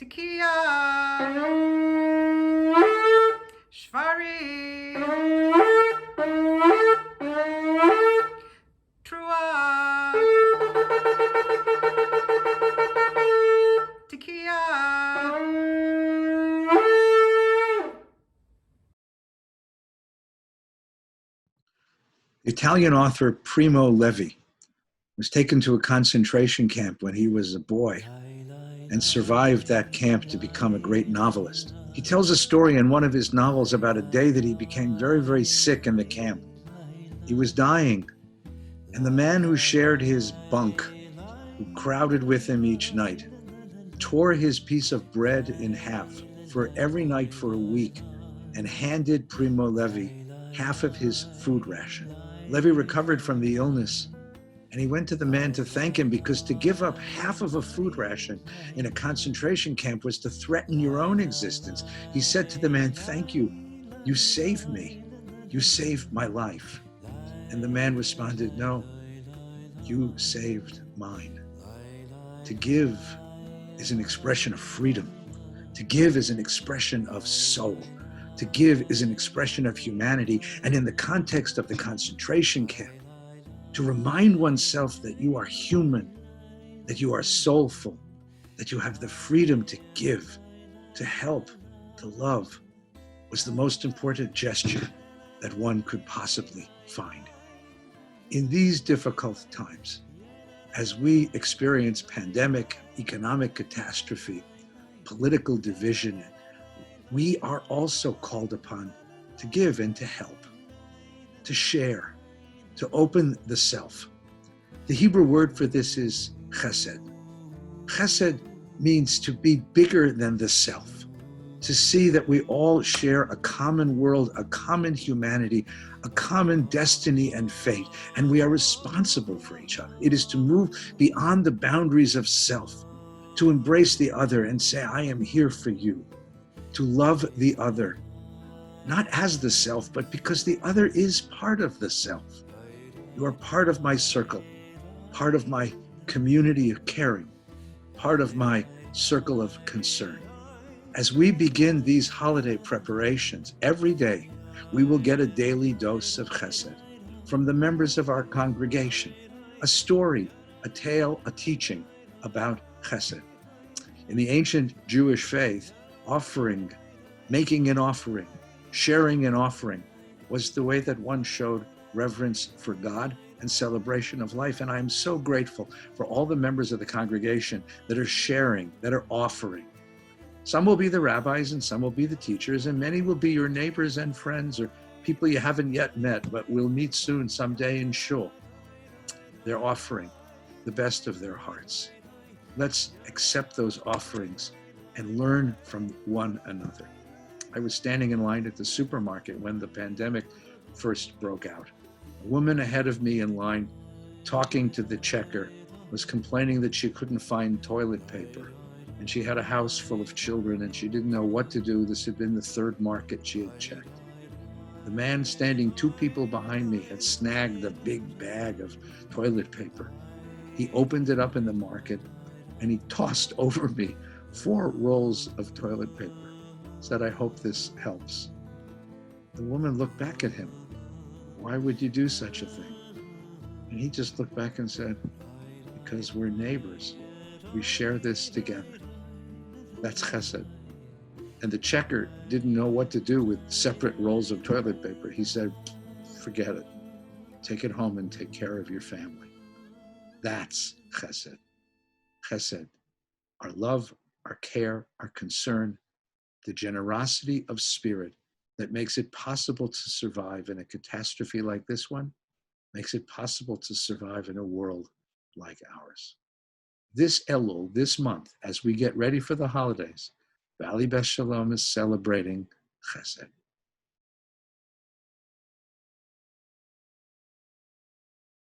Tekiya, Shvari, Trua, Tekiya. Italian author Primo Levi was taken to a concentration camp when he was a boy and survived that camp to become a great novelist. He tells a story in one of his novels about a day that he became very, very sick in the camp. He was dying, and the man who shared his bunk, who crowded with him each night, tore his piece of bread in half for every night for a week and handed Primo Levi half of his food ration. Levi recovered from the illness, and he went to the man to thank him, because to give up half of a food ration in a concentration camp was to threaten your own existence. He said to the man, "Thank you. You saved me. You saved my life." And the man responded, "No, you saved mine." To give is an expression of freedom. To give is an expression of soul. To give is an expression of humanity. And in the context of the concentration camp, to remind oneself that you are human, that you are soulful, that you have the freedom to give, to help, to love, was the most important gesture that one could possibly find. In these difficult times, as we experience pandemic, economic catastrophe, political division, we are also called upon to give and to help, to share, to open the self. The Hebrew word for this is chesed. Chesed means to be bigger than the self, to see that we all share a common world, a common humanity, a common destiny and fate, and we are responsible for each other. It is to move beyond the boundaries of self, to embrace the other and say, "I am here for you," to love the other, not as the self, but because the other is part of the self. You are part of my circle, part of my community of caring, part of my circle of concern. As we begin these holiday preparations, every day we will get a daily dose of chesed from the members of our congregation, a story, a tale, a teaching about chesed. In the ancient Jewish faith, offering, making an offering, sharing an offering was the way that one showed reverence for God and celebration of life. And I am so grateful for all the members of the congregation that are sharing, that are offering. Some will be the rabbis and some will be the teachers, and many will be your neighbors and friends or people you haven't yet met, but will meet soon someday in shul. They're offering the best of their hearts. Let's accept those offerings and learn from one another. I was standing in line at the supermarket when the pandemic first broke out. A woman ahead of me in line, talking to the checker, was complaining that she couldn't find toilet paper. And she had a house full of children and she didn't know what to do. This had been the third market she had checked. The man standing 2 people behind me had snagged a big bag of toilet paper. He opened it up in the market and he tossed over me 4 rolls of toilet paper. Said, "I hope this helps." The woman looked back at him. "Why would you do such a thing?" And he just looked back and said, "Because we're neighbors. We share this together." That's chesed. And the checker didn't know what to do with separate rolls of toilet paper. He said, "Forget it. Take it home and take care of your family." That's chesed. Chesed. Our love, our care, our concern, the generosity of spirit that makes it possible to survive in a catastrophe like this one, makes it possible to survive in a world like ours. This Elul, this month, as we get ready for the holidays, Valley Beth Shalom is celebrating Chesed.